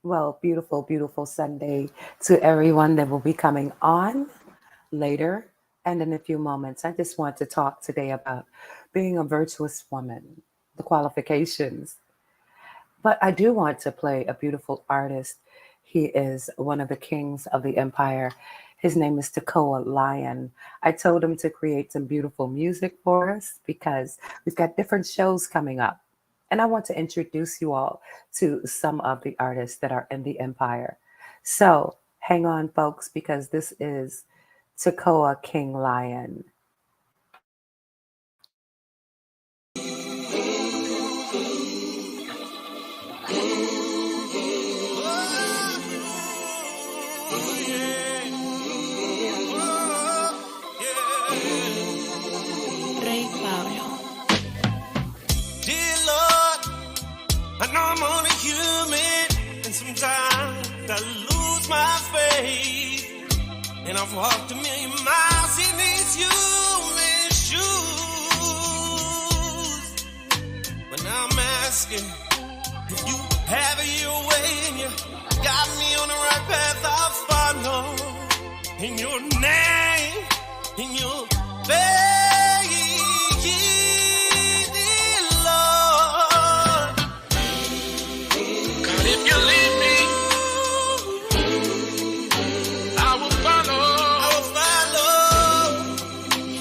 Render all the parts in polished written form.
Well, beautiful, beautiful Sunday to everyone that will be coming on later and in a few moments. I just want to talk today about being a virtuous woman, the qualifications. But I do want to play a beautiful artist. He is one of the kings of the empire. His name is Takoa Lion. I told him to create some beautiful music for us because we've got different shows coming up. And I want to introduce you all to some of the artists that are in the empire. So hang on, folks, because this is Takoa King Lion. Rey Pablo. Dear Lord, I know I'm only human, and sometimes I lose my faith. And I've walked a million miles in these human shoes. But now I'm asking if you have it your way and you got me on the right path, I'll follow. In your name, in your faith, Lord. God, if you lead me, I will follow. I will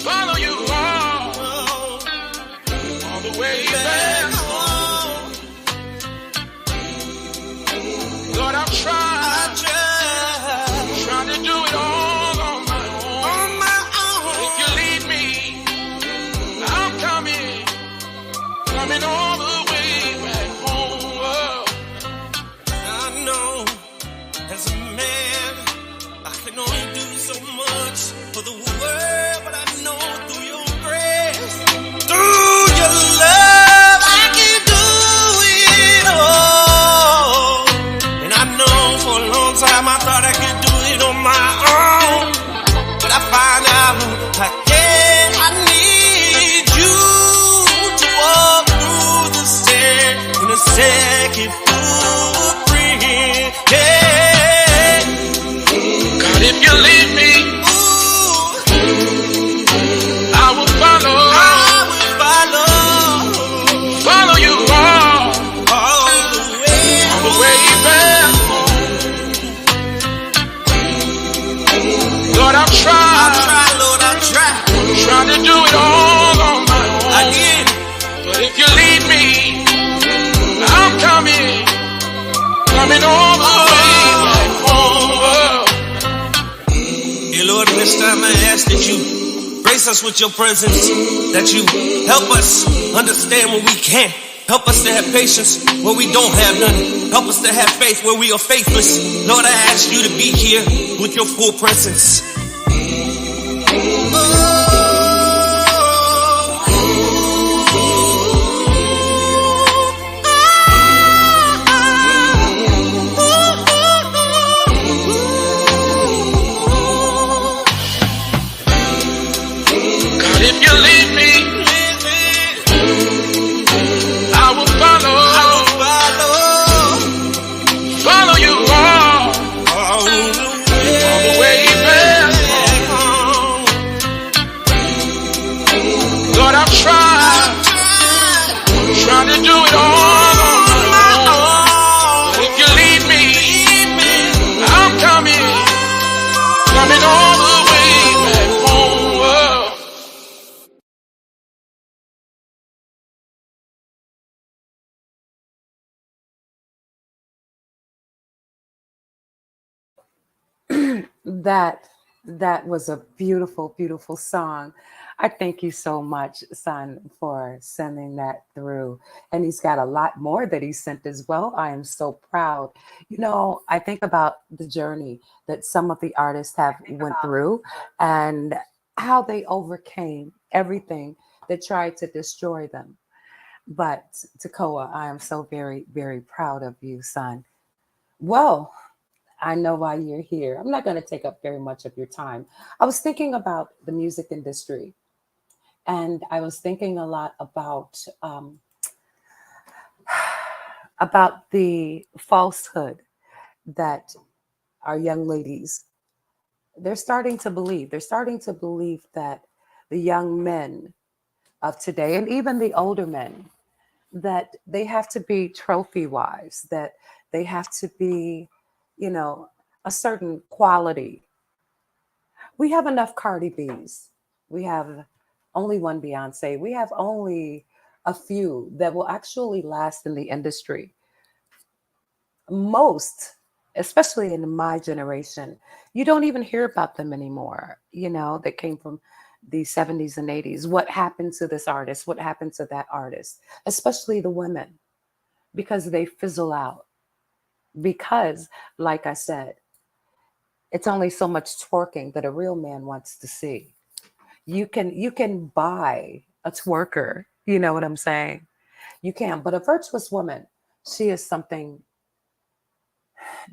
follow you all the way back home. Lord, I've tried to do it all on my own. But if you lead me, I'm coming all the way back home. I know, as a man, I can only do so much for the world, but I know through your grace, through your love, I can do it all. And I know for a long time I thought I could do it on my own, but I find out I can't. I need you to walk through the stairs in a second footprint. Yeah. God, if you leave me, I will follow. Follow you all the way back home. Lord, I've tried. Trying to do it all on my own. I did. But if you lead me, I'm coming all the way back home. Dear Lord, this time I ask that you grace us with your presence, that you help us understand when we can't. Help us to have patience where we don't have none. Help us to have faith where we are faithless. Lord, I ask you to be here with your full presence. God, if you lead me, I will follow. Follow you all the way back home. Lord, I've tried to do it all on my own. But if you lead me, I'm coming all the way back home. That was a beautiful, beautiful song. I thank you so much, son, for sending that through. And he's got a lot more that he sent as well. I am so proud. You know, I think about the journey that some of the artists have went through and how they overcame everything that tried to destroy them. But Takoa, I am so very, very proud of you, son. Well, I know why you're here. I'm not going to take up very much of your time. I was thinking about the music industry, and I was thinking a lot about the falsehood that our young ladies, they're starting to believe that the young men of today, and even the older men, that they have to be trophy wives, that they have to be, you know, a certain quality. We have enough Cardi B's. We have only one Beyonce. We have only a few that will actually last in the industry. Most, especially in my generation, you don't even hear about them anymore. That came from the 70s and 80s. What happened to this artist? What happened to that artist? Especially the women, because they fizzle out. Because, like I said, it's only so much twerking that a real man wants to see. You can buy a twerker, you know what I'm saying? You can, but a virtuous woman, she is something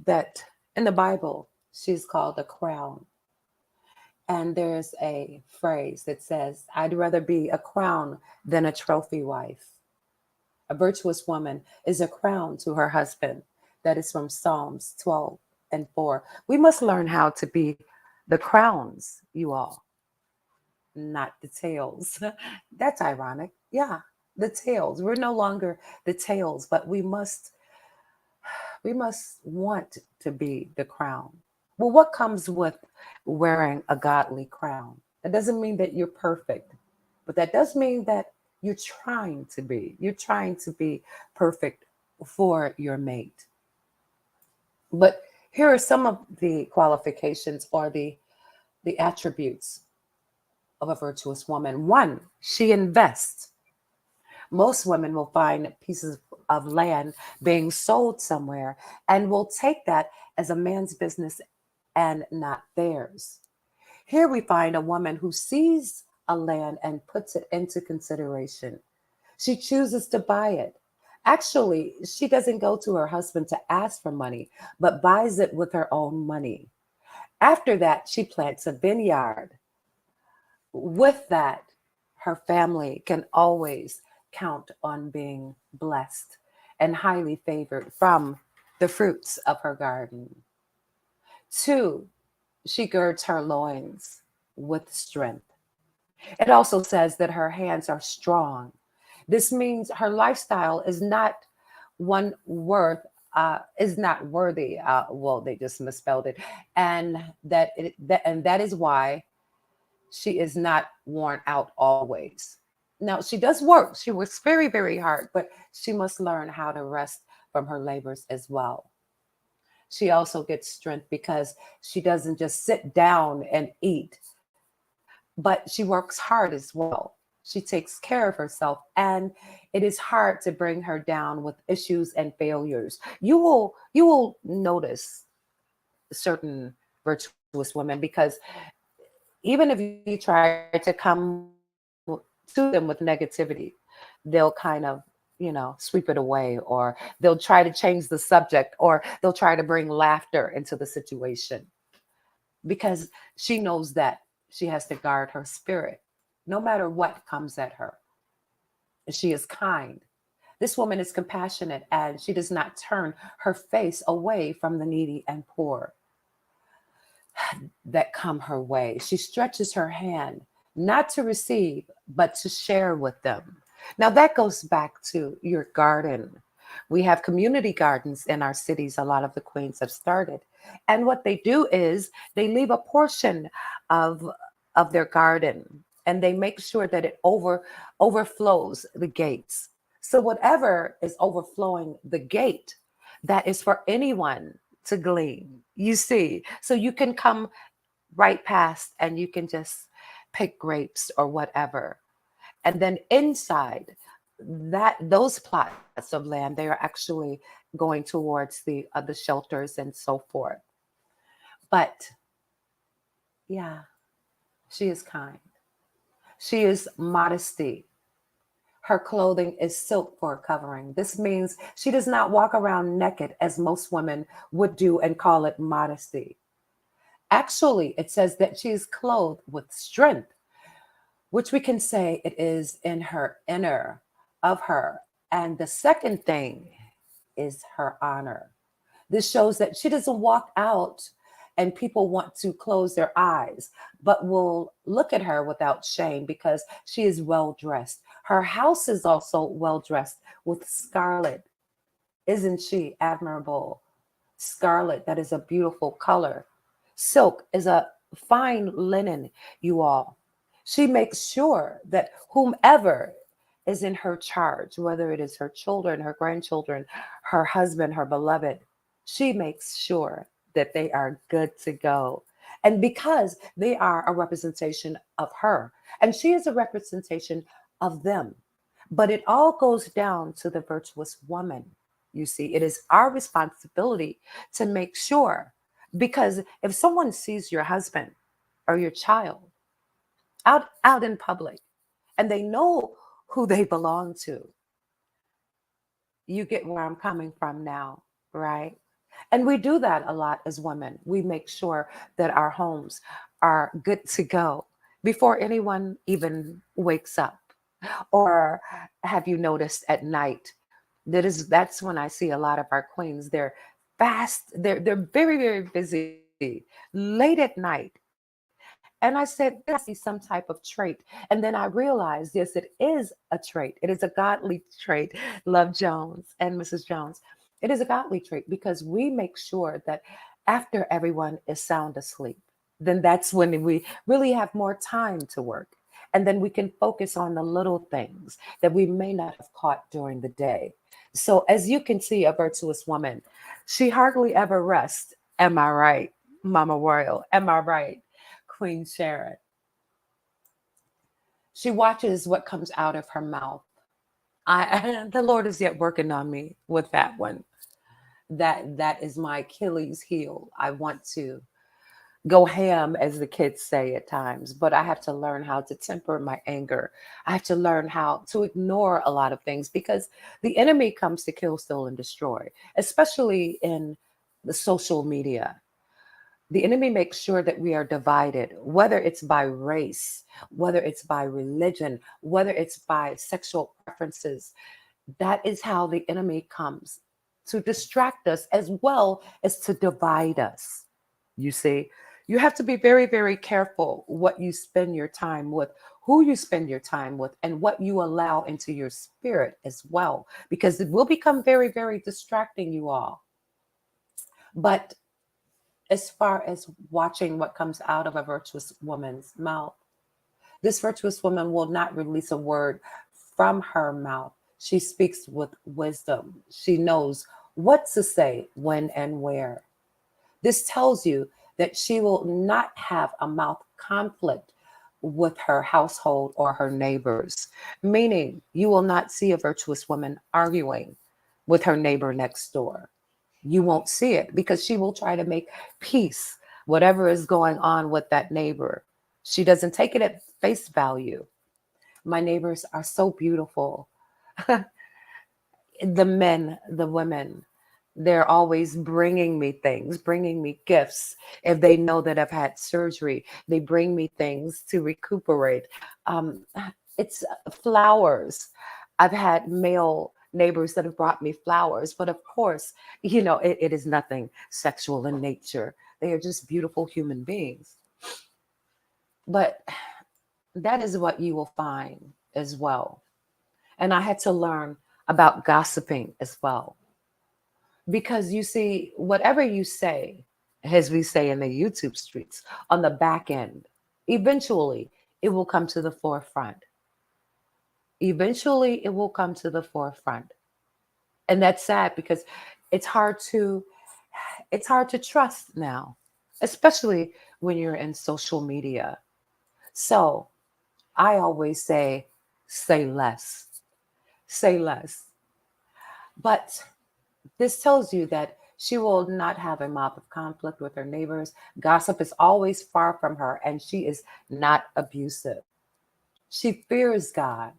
that in the Bible, she's called a crown. And there's a phrase that says, I'd rather be a crown than a trophy wife. A virtuous woman is a crown to her husband. That is from Psalms 12 and 4. We must learn how to be the crowns, you all, not the tails. That's ironic. Yeah, the tails. We're no longer the tails, but we must want to be the crown. Well, what comes with wearing a godly crown? It doesn't mean that you're perfect, but that does mean that you're trying to be. You're trying to be perfect for your mate. But here are some of the qualifications or the attributes of a virtuous woman. One, she invests. Most women will find pieces of land being sold somewhere and will take that as a man's business and not theirs. Here we find a woman who sees a land and puts it into consideration. She chooses to buy it. Actually, she doesn't go to her husband to ask for money, but buys it with her own money. After that, she plants a vineyard. With that, her family can always count on being blessed and highly favored from the fruits of her garden. Two, she girds her loins with strength. It also says that her hands are strong. This means her lifestyle is not one worth is not worthy. Well, they just misspelled it, and that is why she is not worn out always. Now, she does work. She works very, very hard, but she must learn how to rest from her labors as well. She also gets strength because she doesn't just sit down and eat, but she works hard as well. She takes care of herself, and it is hard to bring her down with issues and failures. You will notice certain virtuous women because even if you try to come to them with negativity, they'll kind of, sweep it away, or they'll try to change the subject, or they'll try to bring laughter into the situation because she knows that she has to guard her spirit no matter what comes at her. She is kind. This woman is compassionate and she does not turn her face away from the needy and poor that come her way. She stretches her hand not to receive, but to share with them. Now, that goes back to your garden. We have community gardens in our cities, a lot of the queens have started. And what they do is they leave a portion of, of their garden and they make sure that it overflows the gates. So, whatever is overflowing the gate, that is for anyone to glean. You see, so you can come right past and you can just pick grapes or whatever. And then inside that those plots of land, they are actually going towards the shelters and so forth. But yeah, she is kind. She is modesty. Her clothing is silk for a covering. This means she does not walk around naked as most women would do and call it modesty. Actually, it says that she is clothed with strength, which we can say it is in her inner of her. And the second thing is her honor. This shows that she doesn't walk out and people want to close their eyes, but will look at her without shame because she is well dressed. Her house is also well dressed with scarlet. Isn't she admirable? Scarlet, that is a beautiful color. Silk is a fine linen, you all. She makes sure that whomever is in her charge, whether it is her children, her grandchildren, her husband, her beloved, she makes sure that they are good to go. And because they are a representation of her, and she is a representation of them. But it all goes down to the virtuous woman. You see, it is our responsibility to make sure, because if someone sees your husband or your child out in public and they know who they belong to, you get where I'm coming from now, right? And we do that a lot as women. We make sure that our homes are good to go before anyone even wakes up. Or have you noticed at night? That's when I see a lot of our queens. They're fast, they're very, very busy late at night. And I said, this has to be some type of trait. And then I realized, yes, it is a trait. It is a godly trait. Love Jones and Mrs. Jones. It is a godly trait because we make sure that after everyone is sound asleep, then that's when we really have more time to work. And then we can focus on the little things that we may not have caught during the day. So, as you can see, a virtuous woman, she hardly ever rests. Am I right, Mama Royal? Am I right, Queen Sharon? She watches what comes out of her mouth. The Lord is yet working on me with that one. That is my Achilles heel. I want to go ham, as the kids say at times, but I have to learn how to temper my anger. I have to learn how to ignore a lot of things because the enemy comes to kill, steal, and destroy, especially in the social media. The enemy makes sure that we are divided, whether it's by race, whether it's by religion, whether it's by sexual preferences. That is how the enemy comes to distract us as well as to divide us. You see, you have to be very, very careful what you spend your time with, who you spend your time with, and what you allow into your spirit as well, because it will become very, very distracting, you all. But as far as watching what comes out of a virtuous woman's mouth, this virtuous woman will not release a word from her mouth. She speaks with wisdom. She knows what to say, when, and where. This tells you that she will not have a mouth conflict with her household or her neighbors, meaning you will not see a virtuous woman arguing with her neighbor next door. You won't see it because she will try to make peace, whatever is going on with that neighbor. She doesn't take it at face value. My neighbors are so beautiful. The men, the women, they're always bringing me things, bringing me gifts. If they know that I've had surgery, they bring me things to recuperate. Um, it's flowers. I've had male neighbors that have brought me flowers, but of course, it is nothing sexual in nature. They are just beautiful human beings. But that is what you will find as well. And I had to learn about gossiping as well. Because you see, whatever you say, as we say in the YouTube streets, on the back end, eventually it will come to the forefront. Eventually it will come to the forefront. And that's sad because it's hard to it's hard to trust now, especially when you're in social media. So I always say less, say less. But this tells you that she will not have a mouth of conflict with her neighbors. Gossip is always far from her, and she is not abusive. She fears God.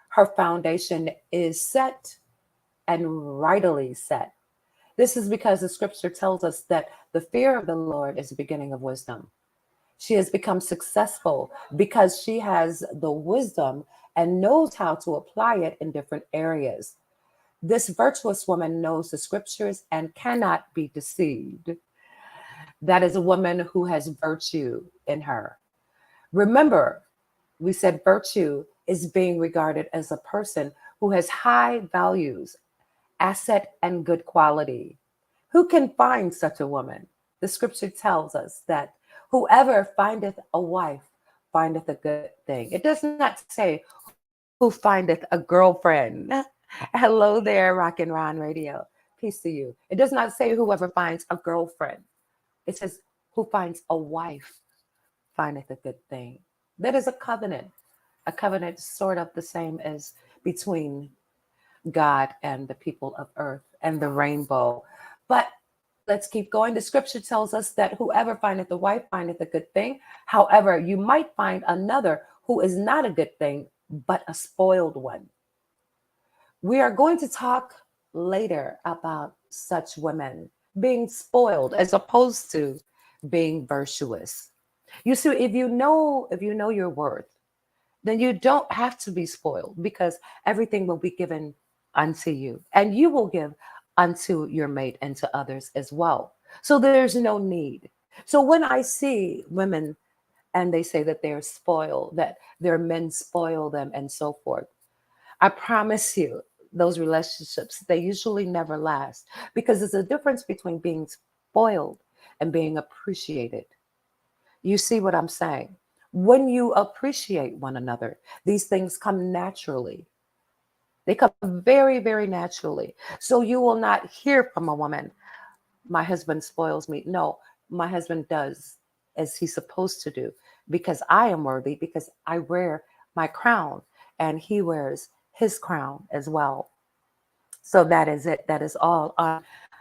Her foundation is set and rightly set. This is because the scripture tells us that the fear of the Lord is the beginning of wisdom. She has become successful because she has the wisdom and knows how to apply it in different areas. This virtuous woman knows the scriptures and cannot be deceived. That is a woman who has virtue in her. Remember, we said virtue is being regarded as a person who has high values, asset, and good quality. Who can find such a woman? The scripture tells us that whoever findeth a wife findeth a good thing. It does not say who findeth a girlfriend. Hello there, Rock and Ron Radio. Peace to you. It does not say whoever finds a girlfriend. It says who finds a wife findeth a good thing. That is a covenant. A covenant sort of the same as between God and the people of earth and the rainbow. But let's keep going. The scripture tells us that whoever findeth a wife findeth a good thing. However, you might find another who is not a good thing, but a spoiled one. We are going to talk later about such women being spoiled as opposed to being virtuous. You see, if you know your worth, then you don't have to be spoiled because everything will be given unto you, and you will give unto your mate and to others as well. So there's no need. So when I see women and they say that they're spoiled, that their men spoil them and so forth, I promise you, those relationships, they usually never last because there's a difference between being spoiled and being appreciated. You see what I'm saying? When you appreciate one another, these things come naturally. They come very, very naturally. So you will not hear from a woman, my husband spoils me. No, my husband does as he's supposed to do because I am worthy, because I wear my crown and he wears his crown as well. So that is it. That is all.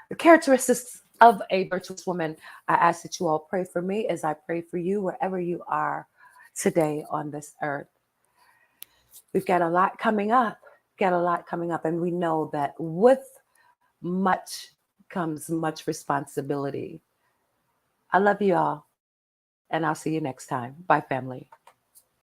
The characteristics of a virtuous woman. I ask that you all pray for me as I pray for you wherever you are today on this earth. We've got a lot coming up. Got a lot coming up, and we know that with much comes much responsibility. I love you all, and I'll see you next time. Bye, family.